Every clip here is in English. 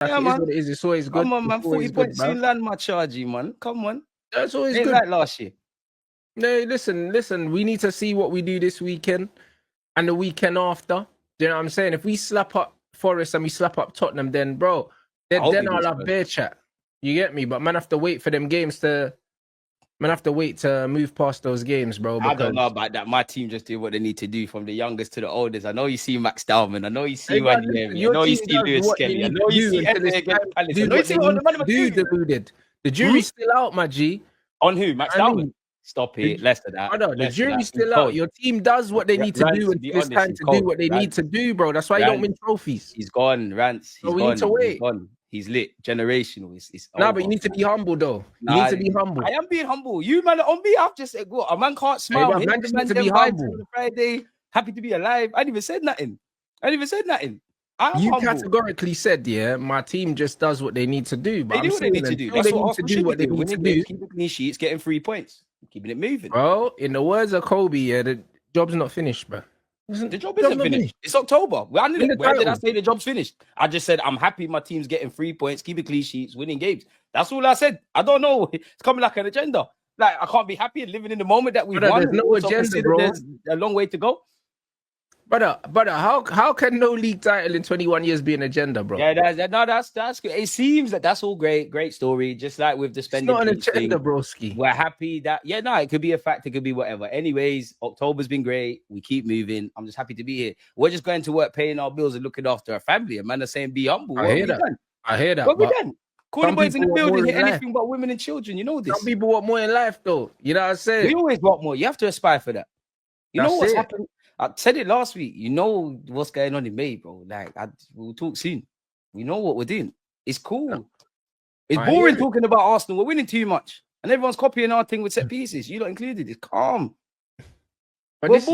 Yeah, it is man. what it is. It's always good. Come on, man. It's always 40 good, points man. soon land my chargy, man. Come on. That's always Ain't good. like last year. No, listen. We need to see what we do this weekend and the weekend after. Do you know what I'm saying? If we slap up Forest and we slap up Tottenham, then bro, then I'll have bear chat. You get me? But man, have to wait for them games to. Man, have to wait to move past those games, bro. I don't know about that. My team just do what they need to do from the youngest to the oldest. I know you see Max Dalman. I know you see Wanyemi. I know you see Lewis Skelly. I know you see Eze against Palace. I know you see what the man do. Deluded. The jury's still out, my G. On who? Max Dalman? Stop it. Less than that. The jury's still out. Your team does what they need to do, and it's time to do what they need to do, bro. That's why you don't win trophies. He's gone, Rants. He's gone. We need to wait. He's lit. Generational. It's but you need to be humble, though. You need to be humble. I am being humble. You, man, on me, I've just said, well, a man can't smile. Hey, man just needs to be humble. Friday, happy to be alive. I didn't even said nothing. You categorically said, yeah, my team just does what they need to do. But they do what they need to do. That's what they need to do. Keeping clean sheets, getting 3 points, keeping it moving. Bro, in the words of Kobe, yeah, the job's not finished, bro. The job isn't finished. It's October. Where did I say the job's finished? I just said I'm happy my team's getting 3 points, keeping clean sheets, winning games. That's all I said. I don't know. It's coming like an agenda. Like I can't be happy and living in the moment that we won. There's no agenda, bro. There's a long way to go. Brother, how can no league title in 21 years be an agenda, bro? Yeah, that's good. It seems that's all great story. Just like with the spending. It's not an agenda, broski. We're happy that it could be a fact, it could be whatever. Anyways, October's been great. We keep moving. I'm just happy to be here. We're just going to work, paying our bills and looking after our family. A man is saying be humble. I hear that. What we done? Corner boys in the building hit anything but women and children. You know this. Some people want more in life, though. You know what I'm saying? We always want more. You have to aspire for that. You know what's happened? I said it last week. You know what's going on in May, bro. Like, we'll talk soon. We know what we're doing. It's cool. It's boring talking about Arsenal. We're winning too much. And everyone's copying our thing with set pieces. You not included. It's calm. But this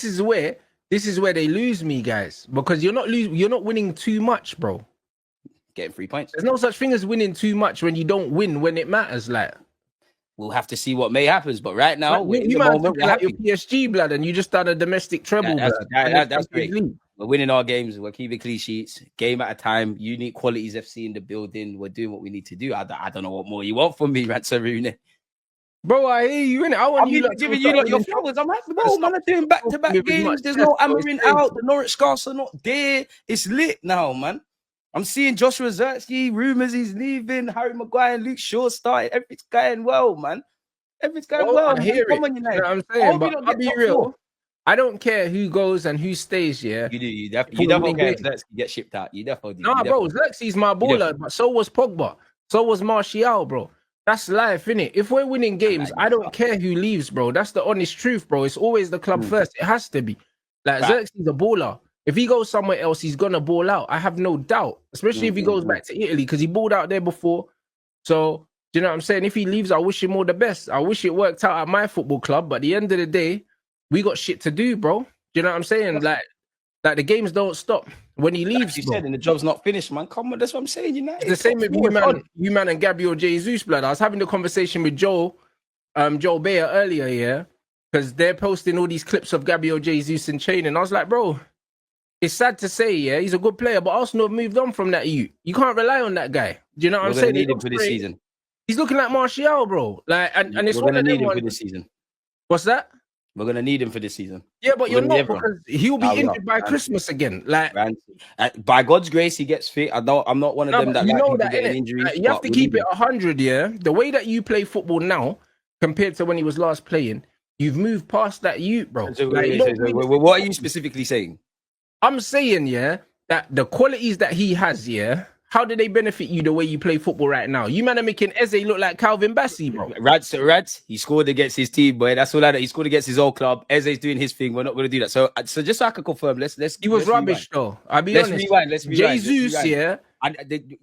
is where they lose me, guys. Because you're not winning too much, bro. Getting 3 points. There's no such thing as winning too much when you don't win when it matters, like. We'll have to see what May happens, but right now, you might look like your PSG blood, and you just done a domestic treble. That's great. We're winning our games. We're keeping clean sheets, game at a time. Unique qualities FC in the building. We're doing what we need to do. I don't know what more you want from me, Ransarune. Bro, I hear you in it. I'm giving you your flowers. I'm happy. Bro, man, I'm doing back-to-back games. There's no Amarin out. The Norwich scarves are not there. It's lit now, man. I'm seeing Joshua Zertsky, rumors he's leaving, Harry Maguire and Luke Shaw starting. Everything's going well, man. Everything's going well. I hear it. You know what I'm saying, but I'll be real. I don't care who goes and who stays, yeah. You do. You definitely care if Zertsky gets shipped out. You definitely do. Nah, bro, Zertsky's my baller, but so was Pogba. So was Martial, bro. That's life, innit? If we're winning games, I don't care who leaves, bro. That's the honest truth, bro. It's always the club first. It has to be. Like, Zertsky's a baller. If he goes somewhere else, he's going to ball out. I have no doubt, especially if he goes back to Italy, because he balled out there before. So, do you know what I'm saying? If he leaves, I wish him all the best. I wish it worked out at my football club. But at the end of the day, we got shit to do, bro. Do you know what I'm saying? Like the games don't stop when he leaves. Like you said, and the job's not finished, man. Come on, that's what I'm saying. United. It's the same with you, man, and Gabriel Jesus, blood. I was having the conversation with Joe Bayer earlier, yeah, because they're posting all these clips of Gabriel Jesus in training. I was like, bro, it's sad to say, yeah, he's a good player, but Arsenal have moved on from that youth. You can't rely on that guy. Do you know what I'm saying? Need him for this season. He's looking like Martial, bro. Like, and it's we're gonna need him for this season. What's that? We're gonna need him for this season. Yeah, but you're not, because he'll be injured by Christmas again. Like, by God's grace, he gets fit. I'm not one of them that get injuries. Like, you have to keep it 100. Yeah, the way that you play football now compared to when he was last playing, you've moved past that youth, bro. What are you specifically saying? I'm saying, yeah, that the qualities that he has, yeah, how do they benefit you the way you play football right now? You man are making Eze look like Calvin Bassey, bro. Rads, he scored against his team, boy. That's all that. He scored against his old club. Eze's doing his thing. We're not going to do that. So just so I can confirm, he was rubbish, though. I'll be honest. Let's rewind. Jesus, yeah.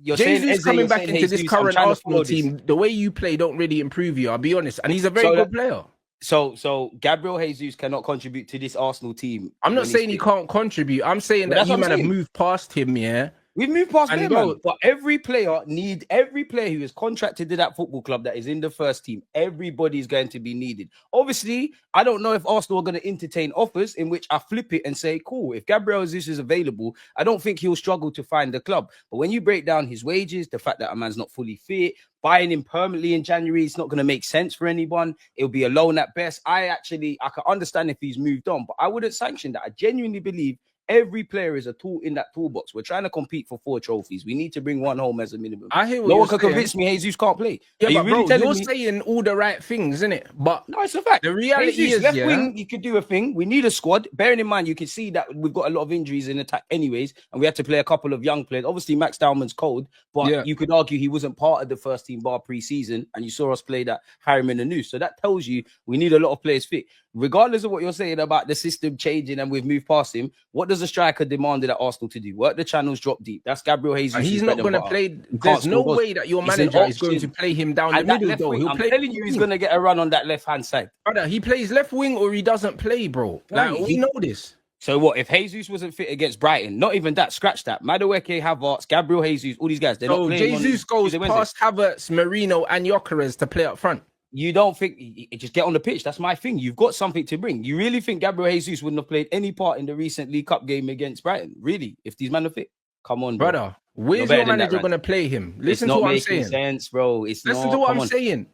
You're Jesus coming back into this current Arsenal team, the way you play don't really improve you, I'll be honest. And he's a very good player. So Gabriel Jesus cannot contribute to this Arsenal team. I'm not saying he can't contribute. I'm saying that you man have moved past him, yeah. We've moved past there, man. But every player who is contracted to that football club that is in the first team, everybody's going to be needed. Obviously, I don't know if Arsenal are going to entertain offers in which I flip it and say, cool, if Gabriel Jesus is available, I don't think he'll struggle to find the club. But when you break down his wages, the fact that a man's not fully fit, buying him permanently in January, it's not going to make sense for anyone. It'll be a loan at best. I can understand if he's moved on, but I wouldn't sanction that. I genuinely believe every player is a tool in that toolbox. We're trying to compete for 4 trophies. We need to bring one home as a minimum. I hear what no one can convince me Jesus can't play. Yeah, but really bro, you're saying all the right things, isn't it? But no, it's a fact. The reality is, left wing, you could do a thing. We need a squad. Bearing in mind, you can see that we've got a lot of injuries in attack anyways, and we had to play a couple of young players. Obviously, Max Dowman's cold, but you could argue he wasn't part of the first team bar pre-season, and you saw us play that Harriman and Noose. So that tells you we need a lot of players fit. Regardless of what you're saying about the system changing and we've moved past him, what does a striker demand at Arsenal to do? Work the channels, drop deep. That's Gabriel Jesus. He's not going to play. There's no way that your manager is going to play him down the middle, though. I'm telling you, he's going to get a run on that left-hand side. Brother, he plays left wing or he doesn't play, bro. Like, we know this. So what, if Jesus wasn't fit against Brighton, not even that, scratch that. Madueke, Havertz, Gabriel Jesus, all these guys, they're not playing. Jesus goes past Havertz, Marino and Gyökeres to play up front. You don't think, just get on the pitch. That's my thing. You've got something to bring. You really think Gabriel Jesus wouldn't have played any part in the recent League Cup game against Brighton? Really? If these men are fit? Come on, bro. Brother, where's your manager going to play him? Listen to what I'm saying. Sense, bro. Listen to what I'm saying.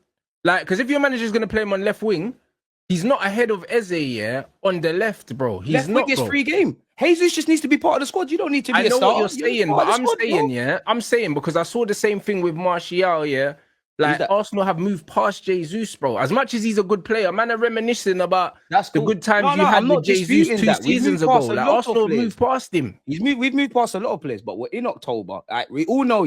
Like, because if your manager is going to play him on left wing, he's not ahead of Eze, on the left, bro. He's not. Left wing is free game. Jesus just needs to be part of the squad. You don't need to be a starter. I know what you're saying, but I'm saying because I saw the same thing with Martial, Like, Arsenal have moved past Jesus, bro. As much as he's a good player, man, are reminiscing about the good times you had with Jesus 2 seasons ago. Like, Arsenal moved past him. We've moved past a lot of players, but we're in October. We all know,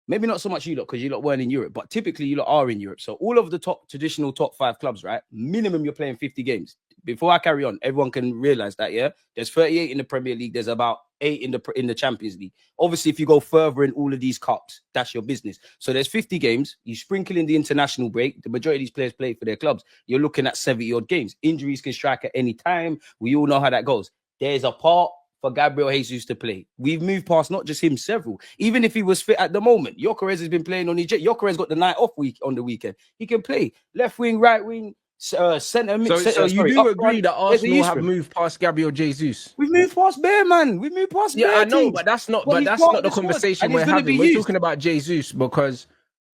maybe not so much you lot because you lot weren't in Europe, but typically you lot are in Europe. So all of the traditional top 5 clubs, right? Minimum you're playing 50 games. Before I carry on, everyone can realize that, there's 38 in the Premier League. There's about 8 in the Champions League. Obviously, if you go further in all of these cups, that's your business. So there's 50 games. You sprinkle in the international break. The majority of these players play for their clubs. You're looking at 70-odd games. Injuries can strike at any time. We all know how that goes. There's a part for Gabriel Jesus to play. We've moved past not just him, several. Even if he was fit at the moment, Gyökeres has been playing on his jet. Gyökeres got the night off on the weekend. He can play left wing, right wing, centre. So you do agree that Arsenal have moved past Gabriel Jesus? We've moved past Bear, man. We've moved past Bear. I know, but that's not. But that's not the conversation we're having. We're talking about Jesus because.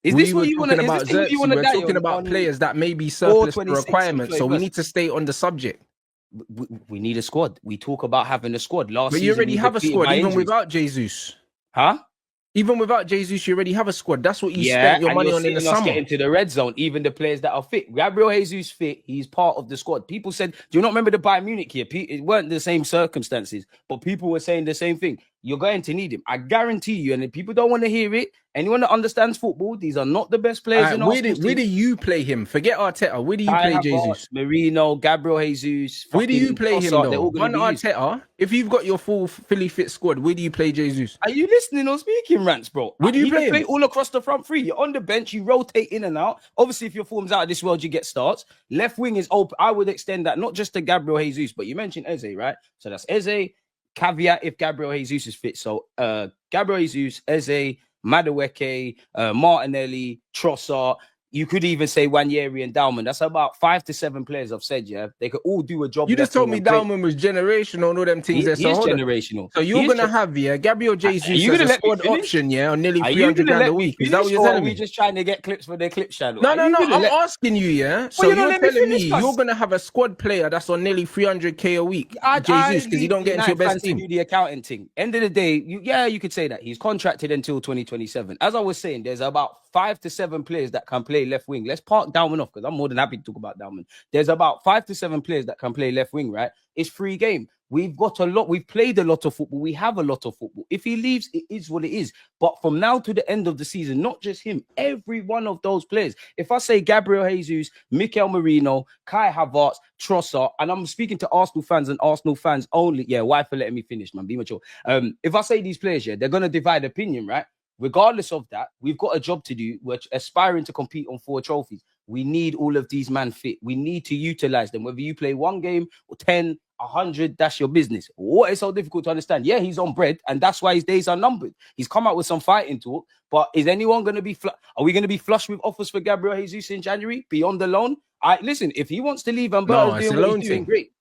Is this what you want to talk about? We're talking about players that may be surplus requirements, so we need to stay on the subject. We need a squad. We talk about having a squad. But you already have a squad, even without Jesus. Huh? Even without Jesus, you already have a squad. That's what you spent your money on in the summer. Get into the red zone, even the players that are fit. Gabriel Jesus fit, he's part of the squad. People said, do you not remember the Bayern Munich here? It weren't the same circumstances, but people were saying the same thing. You're going to need him. I guarantee you, and if people don't want to hear it, anyone that understands football, these are not the best players in Arsenal. Where do you play him? Forget Arteta. Where do you play Jesus? Marino, Gabriel Jesus. Where do you play him, though? One Arteta, if you've got your full fully fit squad, where do you play Jesus? Are you listening or speaking, Rants, bro? Where do you play him? Play all across the front three. You're on the bench, you rotate in and out. Obviously, if your form's out of this world, you get starts. Left wing is open. I would extend that, not just to Gabriel Jesus, but you mentioned Eze, right? So that's Eze. Caveat if Gabriel Jesus is fit. So Gabriel Jesus, Eze, Madueke, Martinelli, Trossard. You could even say Wanyeri and Dalman. That's about 5 to 7 players I've said, they could all do a job. You just told me Dalman was generational and all them things. He is generational. So you're going to have, Gabriel Jesus as a squad option, on nearly 300 grand a week. Is that what you're telling me? Are we just trying to get clips for their clip channel? No. I'm asking you, So you're telling me you're going to have a squad player that's on nearly 300k a week, Jesus, because you don't get into your best team. Do the accounting thing. End of the day, you could say that. He's contracted until 2027. As I was saying, there's about 5 to 7 players that can play left wing. Let's park Dalman off because I'm more than happy to talk about Dalman. There's about 5 to 7 players that can play left wing, right? It's free game. We've got a lot. We've played a lot of football. We have a lot of football. If he leaves, it is what it is. But from now to the end of the season, not just him, every one of those players. If I say Gabriel Jesus, Mikel Merino, Kai Havertz, Trossard, and I'm speaking to Arsenal fans and Arsenal fans only. Why for letting me finish, man? Be mature. If I say these players, they're going to divide opinion, right? Regardless of that, we've got a job to do. We're aspiring to compete on 4 trophies. We need all of these men fit. We need to utilize them. Whether you play 1 game or 10, 100, that's your business. What is so difficult to understand? Yeah, he's on bread, and that's why his days are numbered. He's come out with some fighting talk, but is anyone going to be... Are we going to be flush with offers for Gabriel Jesus in January beyond the loan? Listen, if he wants to leave and Burton's doing what he's doing, great.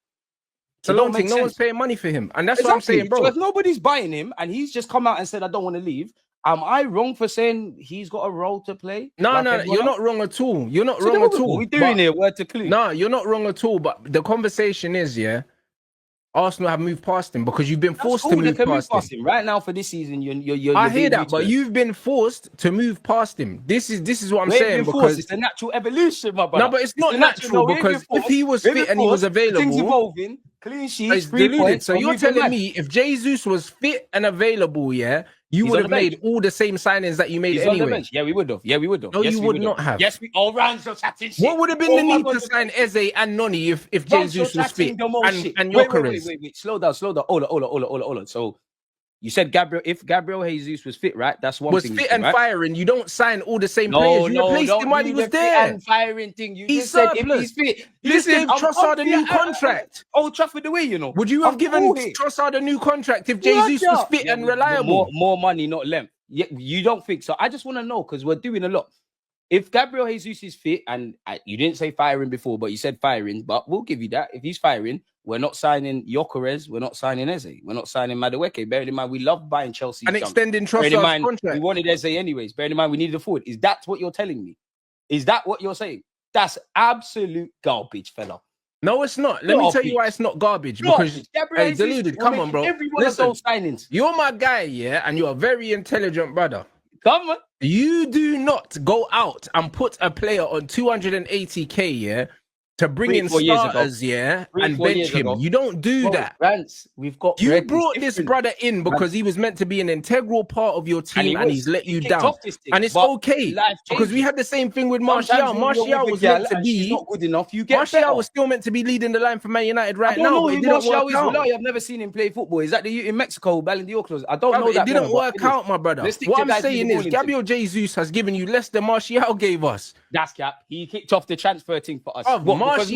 It's a loan thing. No one's paying money for him. And that's what I'm saying, bro. So if nobody's buying him and he's just come out and said, I don't want to leave, am I wrong for saying he's got a role to play? No, you're not wrong at all. You're not wrong at all. We're doing here, word to clue. No, you're not wrong at all. But the conversation is, Arsenal have moved past him because you've been forced to move past him. Right now for this season, you're I hear that, but you've been forced to move past him. This is what I'm saying, because it's a natural evolution, my brother. No, but it's not natural, because if he was fit and he was available, things evolving, clean sheets, 3 points. So you're telling me if Jesus was fit and available, you would have made all the same signings that you made anyway. Yeah, we would have. No, you would not have. Yes, RANTS are chatting shit. What would have been the need to sign Eze and Noni if Jesus was fit and Gyökeres? Wait. Slow down. Hold on. So you said if Gabriel Jesus was fit, right? That's one thing. Was fit and firing. You don't sign all the same players. You replaced him while he was there. And firing thing. You just said if he's fit. You just gave Trossard a new contract. Old Trafford away, you know. Would you have given Trossard a new contract if Jesus was fit and reliable? More money, not length. Yeah, you don't think so. I just want to know, because we're doing a lot. If Gabriel Jesus is fit, and you didn't say firing before, but you said firing, but we'll give you that. If he's firing, we're not signing Gyökeres, we're not signing Eze, we're not signing Madueke. Bearing in mind, we love buying Chelsea. And extending Trossard's contract. We wanted Eze anyways. Bearing in mind, we needed a forward. Is that what you're telling me? Is that what you're saying? That's absolute garbage, fella. No, it's not. Let me tell you why it's not garbage. Because, hey, Deluded, come on, bro. Every one of those signings. You're my guy, and you're a very intelligent brother. Come on. You do not go out and put a player on 280k, to bring in starters, and bench him. You don't do that. RANTS, we've got. You brought this brother in because he was meant to be an integral part of your team, and he's let you down. And it's okay, because we had the same thing with Martial. Martial was meant to be not good enough. Martial was still meant to be leading the line for Man United right now. But it didn't work out. I've never seen him play football. Is that the in Mexico, Ballon d'Or clause? I don't know that. It didn't work out, my brother. What I'm saying is, Gabriel Jesus has given you less than Martial gave us. That's cap. He kicked off the transfer thing for us. Martial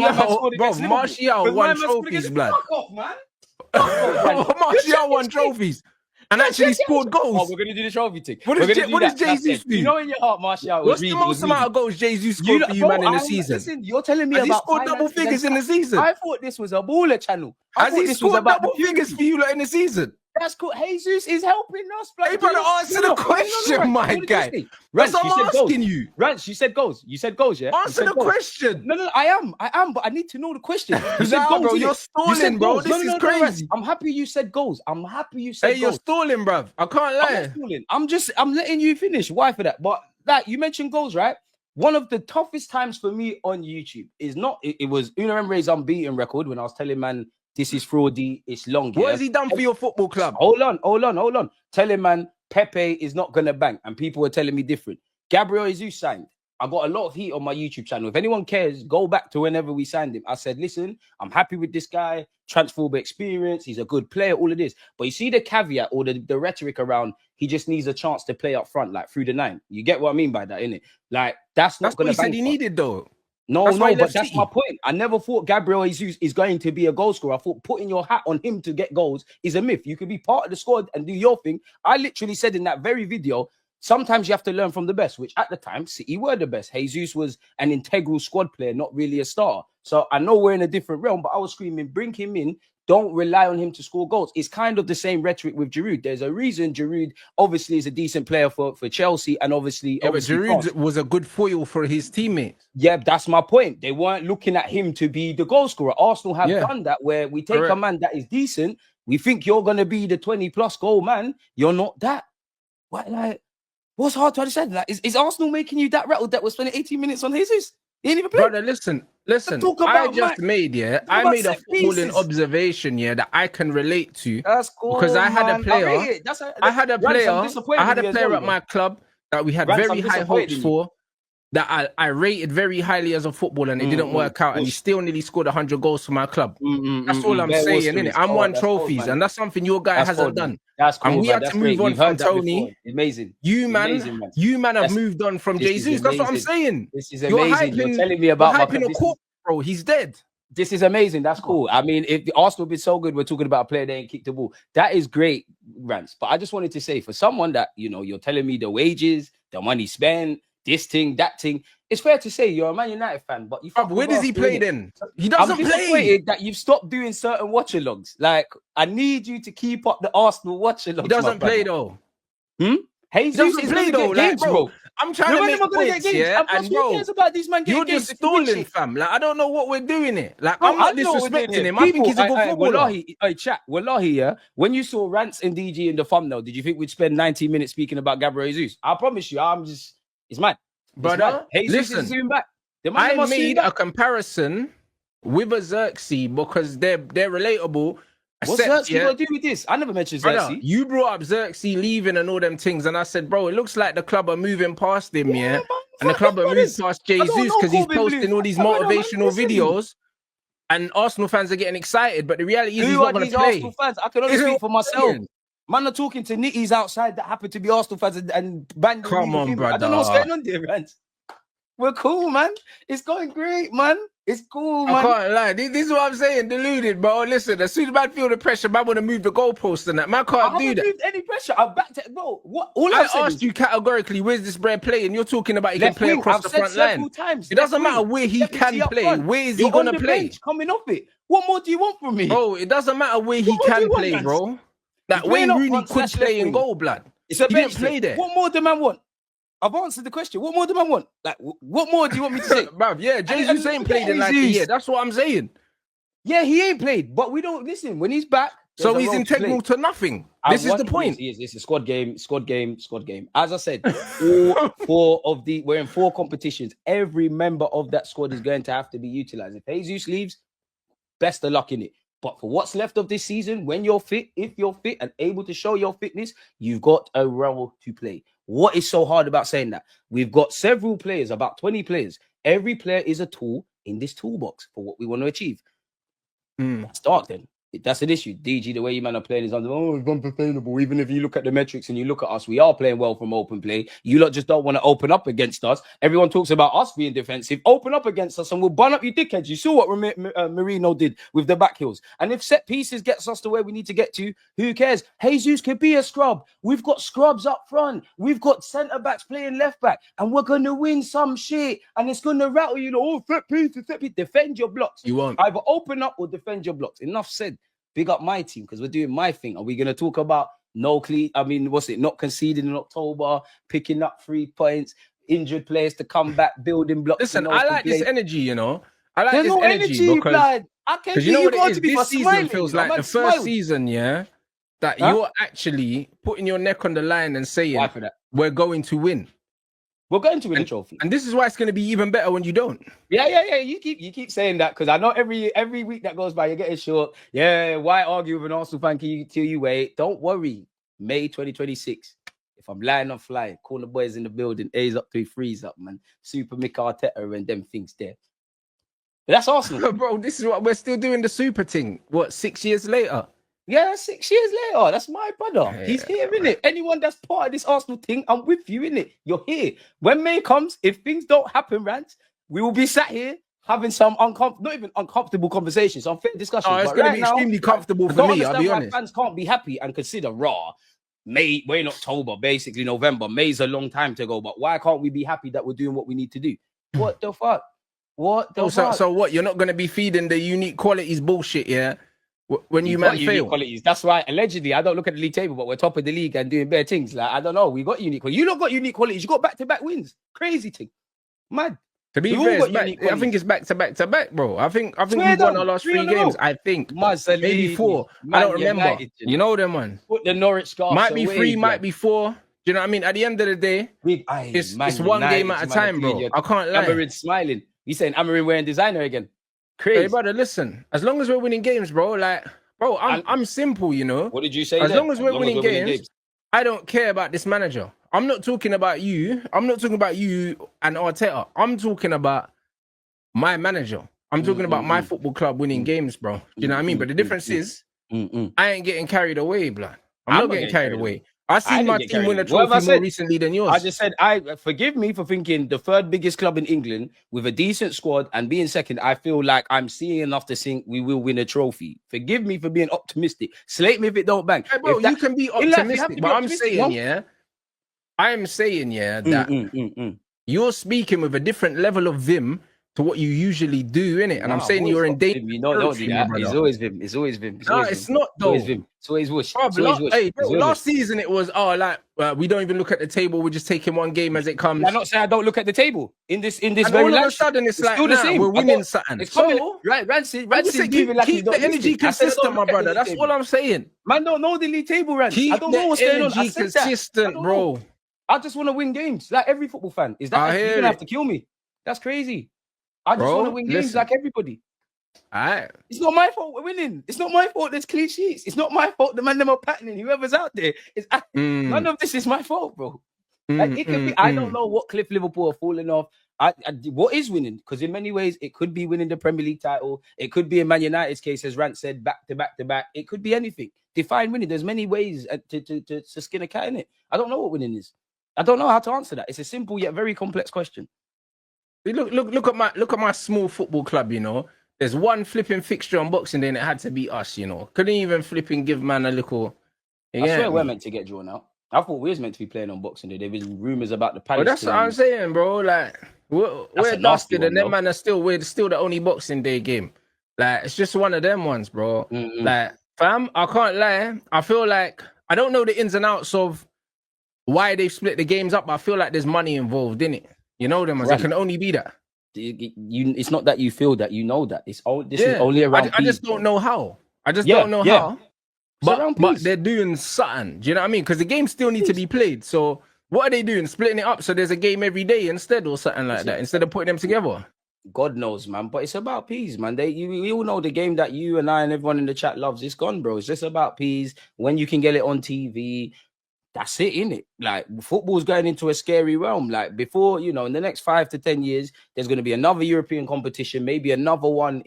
won trophies, blood. Martial won trophies and actually scored goals. Oh, we're going to do the trophy thing. What does Jesus do? You know in your heart, Martial. What's the most amount of goals Jesus scored for you, man, in the season? Listen, you're telling me about... Has he scored double figures in the season? I thought this was a baller channel. Has he scored double figures for you in the season? That's cool. Jesus is helping us. Hey, brother, answer the question, my guy. RANTS, I'm asking you. RANTS, you said goals. You said goals, yeah? Answer the question. No, I am, but I need to know the question. You said goals, bro. You're stalling, bro. This is crazy. I'm happy you said goals. Hey, you're stalling, bruv. I can't lie. I'm letting you finish. Why for that? But that you mentioned goals, right? One of the toughest times for me on YouTube is not. It was Una Emre's unbeaten record when I was telling man, this is fraudy, it's long. What has he done for your football club? Hold on. Telling man, Pepe is not going to bang. And people were telling me different. Gabriel Jesus signed. I got a lot of heat on my YouTube channel. If anyone cares, go back to whenever we signed him. I said, listen, I'm happy with this guy. Transfer experience. He's a good player, all of this. But you see the caveat or the rhetoric around, he just needs a chance to play up front, like through the 9. You get what I mean by that, innit? Like, that's not going to bang. That's what he said he needed, though. No, but that's my point. I never thought Gabriel Jesus is going to be a goal scorer. I thought putting your hat on him to get goals is a myth. You could be part of the squad and do your thing. I literally said in that very video, sometimes you have to learn from the best, which at the time, City were the best. Jesus was an integral squad player, not really a star. So I know we're in a different realm, but I was screaming, bring him in. Don't rely on him to score goals. It's kind of the same rhetoric with Giroud. There's a reason Giroud obviously is a decent player for Chelsea, and obviously but Giroud was a good foil for his teammates. Yeah, that's my point. They weren't looking at him to be the goal scorer. Arsenal have done that, where we take a man that is decent. We think you're going to be the 20+ goal man. You're not that. What, like, what's hard to understand? Like, is Arsenal making you that rattled that we're spending 18 minutes on Jesus? He ain't even played. Brother, listen. I made a footballing observation, that I can relate to. That's cool. Because I had a player. I had a player at my club that we had very high hopes for. That I rated very highly as a footballer, and it didn't work out, and he still nearly scored 100 goals for my club. That's all I'm saying, innit? I'm won trophies, and that's something your guy hasn't done. That's cool, and we had to move on from Tony. Amazing. You man have moved on from Jesus. That's what I'm saying. This is amazing. You're telling me about hyping a corpse, bro. He's dead. This is amazing. That's cool. I mean, if the Arsenal been so good, we're talking about a player that ain't kicked the ball. That is great, Rants. But I just wanted to say, for someone that, you know, you're telling me the wages, the money spent, this thing, that thing, it's fair to say you're a Man United fan, but you. Where does he play then? He doesn't play. That you've stopped doing certain watch-alongs. Like, I need you to keep up the Arsenal watch-alongs. He doesn't play though. Jesus is play though, like, bro. I'm trying to make points, yeah, and bro, about these man you're just stalling, fam. Like, I don't know what we're doing it. Like, I'm not disrespecting him. I think he's a good footballer. Wallahi, yeah. When you saw Rants and DG in the thumbnail, did you think we'd spend 90 minutes speaking about Gabriel Jesus? I promise you, it's mad. Brother, listen, I made a comparison with a Xerxes because they're relatable. What's Xerxes got to do with this? I never mentioned Xerxes. You brought up Xerxes leaving and all them things, and I said, bro, it looks like the club are moving past him, yeah? And the club are moving past Jesus because he's posting all these motivational videos, and Arsenal fans are getting excited, but the reality is he's not going to play. Arsenal fans? I can only speak for myself. Man are talking to nitties outside that happen to be Arsenal fans and bang. Come on, brother. I don't know what's going on there, man. We're cool, man. It's going great, man. It's cool, man. I can't lie. This is what I'm saying. Deluded, bro. Listen, as soon as I feel the pressure, man, want to move the goalpost and that. Man can't do that. I haven't moved any pressure. I'm back to, bro. What? All I asked you categorically, where's this bro playing? You're talking about he can play across the front line. It doesn't matter where he can play. Where is he gonna play? Coming off it. What more do you want from me, bro? It doesn't matter where he can play, bro. That Wayne Rooney could play in goal, blood. He didn't play there. What more do man want? I've answered the question. What more do I want? Like, what more do you want me to say? Bruv, yeah, Jesus ain't played in like a year. That's what I'm saying. Yeah, he ain't played, but we don't listen. When he's back, so he's integral to nothing. This is the point. It's a squad game. As I said, we're in 4 competitions. Every member of that squad is going to have to be utilized. If Jesus leaves, best of luck in it. But for what's left of this season, when you're fit, if you're fit and able to show your fitness, you've got a role to play. What is so hard about saying that? We've got several players, about 20 players. Every player is a tool in this toolbox for what we want to achieve. That's dark then. That's an issue. DG, the way you man are playing is it's unsustainable. Even if you look at the metrics and you look at us, we are playing well from open play. You lot just don't want to open up against us. Everyone talks about us being defensive. Open up against us and we'll bun up you dickheads. You saw what Marino did with the back heels. And if set pieces gets us to where we need to get to, who cares? Jesus could be a scrub. We've got scrubs up front. We've got centre-backs playing left-back. And we're going to win some shit. And it's going to rattle you. Oh, set pieces. Defend your blocks. You won't. Either open up or defend your blocks. Enough said. Big up my team because we're doing my thing. Are we going to talk about not conceding in October, picking up 3 points, injured players to come back, building blocks? Listen, I like this energy, you know. I like this energy because you know what it is? This season feels like the first season, yeah, that you're actually putting your neck on the line and saying, we're going to win. We're going to win a trophy. And this is why it's going to be even better when you don't. Yeah. You keep saying that because I know every week that goes by, you're getting short. Yeah, why argue with an Arsenal fan till you wait? Don't worry. May 2026. If I'm lying, I'm flying. Call the boys in the building. A's up, 3 threes up, man. Super Mick Arteta and them things there. But that's Arsenal. Bro, this is what we're still doing the super thing. What, 6 years later? Yeah, 6 years later. That's my brother. He's here, innit? Anyone that's part of this Arsenal thing, I'm with you, innit? You're here. When May comes, if things don't happen, Rants, we will be sat here having some not even uncomfortable conversations, some fair discussions. Oh, it's going to be extremely comfortable for me, I'll be honest. Fans can't be happy and consider May, we're in October, basically November. May's a long time to go, but why can't we be happy that we're doing what we need to do? What the fuck? So what? You're not going to be feeding the unique qualities bullshit, yeah? When you man fail. Qualities. That's right. Allegedly, I don't look at the league table, but we're top of the league and doing bare things. Like, I don't know. We got unique qualities. You lot got unique qualities. You got back-to-back wins. Crazy thing. Mad. To be fair, I think it's back-to-back, bro. I think we won our last 3 games. I think. Maybe 4. I don't remember. You know them, man. Put the Norwich scarf. Might be 3, might be 4. Do you know what I mean? At the end of the day, it's one game at a time, bro. I can't lie. Amarin smiling. You saying Amarin wearing designer again? Crazy. Hey, brother, listen. As long as we're winning games, bro, I'm simple, you know. What did you say? As long as we're winning games, I don't care about this manager. I'm not talking about you. I'm not talking about you and Arteta. I'm talking about my manager. I'm talking about my football club winning games, bro. Do you know what I mean? But the difference is, I ain't getting carried away, blood. I'm not getting carried away. I seen my team win a trophy more recently than yours. I just said, forgive me for thinking the third biggest club in England with a decent squad and being second. I feel like I'm seeing enough to think we will win a trophy. Forgive me for being optimistic. Slate me if it don't bang. Hey, bro, you can be optimistic, but I'm saying, that you're speaking with a different level of vim to what you usually do, innit? And I'm saying you're in danger. You know, don't do that. It's always vim. It's always vim. No, it's not though. It's always vim. It's always whoosh. Hey, bro, last season it was we don't even look at the table. We're just taking one game as it comes. I'm not saying I don't look at the table in this and very all of a sudden it's like, still the same. We're winning something. It's coming. Right, Rants is moving like keep the energy consistent, my brother. That's all I'm saying. Man, don't know the league table, Rants. I don't know what's going on. Keep the energy consistent, bro. I just want to win games like every football fan. You're gonna have to kill me. That's crazy. I just want to win games like everybody. Alright. It's not my fault we're winning. It's not my fault there's clean sheets. It's not my fault the man them are patterning. Whoever's out there is none of this is my fault, bro. Like, it could be. I don't know what cliff Liverpool are falling off. What is winning? Because in many ways it could be winning the Premier League title. It could be in Man United's case, as Rant said, back to back to back. It could be anything. Define winning. There's many ways to skin a cat in it. I don't know what winning is. I don't know how to answer that. It's a simple yet very complex question. Look at my small football club, you know. There's one flipping fixture on Boxing Day and it had to be us, you know. Couldn't even flipping give man a little. I swear we're meant to get drawn out. I thought we was meant to be playing on Boxing Day. There was rumors about the Palace. Well, that's what I'm saying, bro. Like we're dusted and them man are we're still the only Boxing Day game. Like it's just one of them ones, bro. Like fam, I can't lie. I feel like I don't know the ins and outs of why they've split the games up, but I feel like there's money involved in it. You know them, it can only be that. It's not that you feel that, you know that. This is only around. I just don't know how. I just don't know how. But they're doing something. Do you know what I mean? Because the games still need to be played. So what are they doing? Splitting it up so there's a game every day instead, or something like that, instead of putting them together. God knows, man. But it's about peas, man. We all know the game that you and I and everyone in the chat loves. It's gone, bro. It's just about peas. When you can get it on TV. That's it, innit? Like, football's going into a scary realm. Like, before, you know, in the next 5 to 10 years, there's going to be another European competition, maybe another one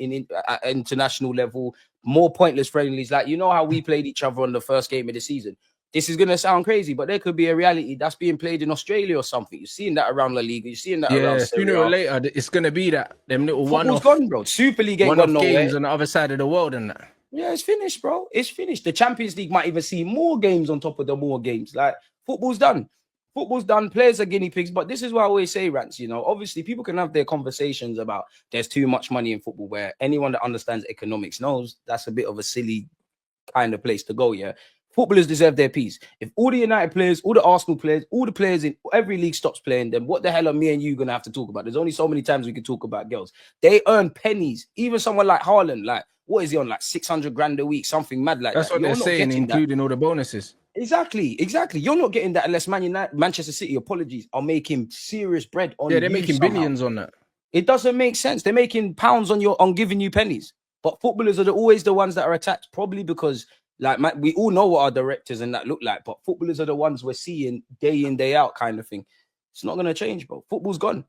at international level, more pointless friendlies. Like, you know how we played each other on the first game of the season? This is going to sound crazy, but there could be a reality that's being played in Australia or something. You're seeing that around La Liga. You're seeing that around sooner or later, it's going to be that. Them little one-off gone, bro. Super League ain't gone nowhere. Games on the other side of the world and that. Yeah, it's finished, bro. It's finished. The Champions League might even see more games on top of the more games. Like, football's done. Football's done. Players are guinea pigs. But this is what I always say, Rants, you know. Obviously, people can have their conversations about there's too much money in football, where anyone that understands economics knows that's a bit of a silly kind of place to go, yeah. Footballers deserve their piece. If all the United players, all the Arsenal players, all the players in every league stops playing, then what the hell are me and you going to have to talk about? There's only so many times we can talk about girls. They earn pennies. Even someone like Haaland, like, what is he on? Like 600 grand a week, something mad like that. That's what they're saying, including all the bonuses. Exactly. You're not getting that unless Manchester City, apologies, are making serious bread on. Yeah, they're making billions on that. It doesn't make sense. They're making pounds on giving you pennies. But footballers are always the ones that are attacked, probably because we all know what our directors and that look like. But footballers are the ones we're seeing day in, day out kind of thing. It's not going to change, bro. Football's gone.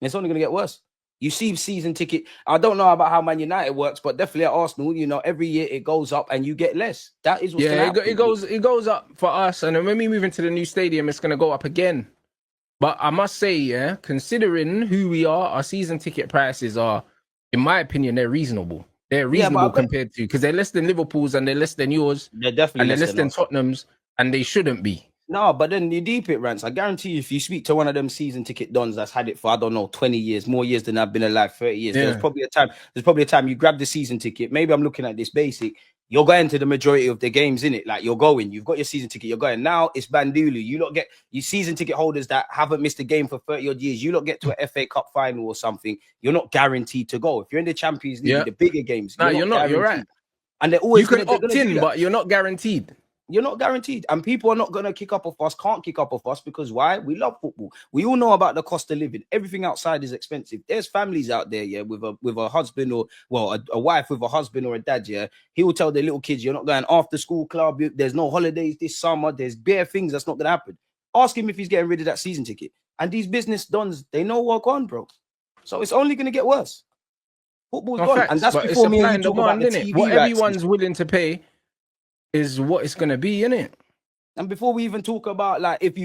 It's only going to get worse. You see season ticket. I don't know about how Man United works, but definitely at Arsenal, you know, every year it goes up and you get less. That is what's it goes up for us, and then when we move into the new stadium, it's gonna go up again. But I must say, considering who we are, our season ticket prices are, in my opinion, they're reasonable. They're reasonable compared to, because they're less than Liverpool's and they're less than yours. They're definitely less than Tottenham's, and they shouldn't be. No, but then you deep it, Rants. I guarantee you, if you speak to one of them season ticket dons that's had it for, I don't know, 20 years, more years than I've been alive, 30 years. There's probably a time you grab the season ticket. Maybe I'm looking at this basic. You're going to the majority of the games, in it. Like, you're going. You've got your season ticket. You're going. Now it's Bandulu. You lot get you season ticket holders that haven't missed a game for 30 odd years. You lot get to a FA Cup final or something. You're not guaranteed to go. If you're in the Champions League, the bigger games, you're not. You're right. And they're always you can opt in, but you're not guaranteed. You're not guaranteed. And people are not going to kick up off us, can't kick up off us, because why? We love football. We all know about the cost of living. Everything outside is expensive. There's families out there, yeah, with a husband or, well, a wife with a husband or a dad, yeah. He will tell their little kids, you're not going after school club. There's no holidays this summer. There's bare things that's not going to happen. Ask him if he's getting rid of that season ticket. And these business dons, they know what's on, bro. So it's only going to get worse. Football's gone. Facts, and that's before me and you talk about the TV what everyone's willing to pay is what it's going to be, innit? And before we even talk about if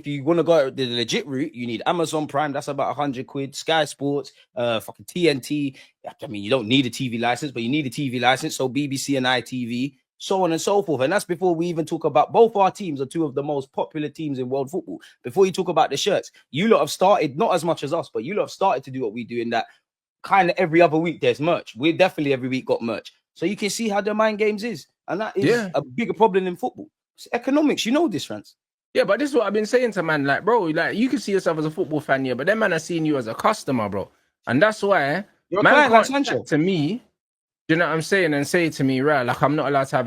you want to go the legit route, you need Amazon Prime. That's about £100. Sky Sports, fucking TNT. I mean, you don't need a TV license, but you need a TV license. So BBC and ITV, so on and so forth. And that's before we even talk about both our teams are two of the most popular teams in world football. Before you talk about the shirts, you lot have started, not as much as us, but you lot have started to do what we do in that kind of every other week there's merch. We definitely every week got merch. So you can see how the mind games is. And that is a bigger problem in football. It's economics, you know this, Rants. Yeah, but this is what I've been saying to man, like, bro, like you can see yourself as a football fan, yeah, but then man are seeing you as a customer, bro. And that's why you're man a client, can't chat to me, you know what I'm saying, and say to me, right, like I'm not allowed to have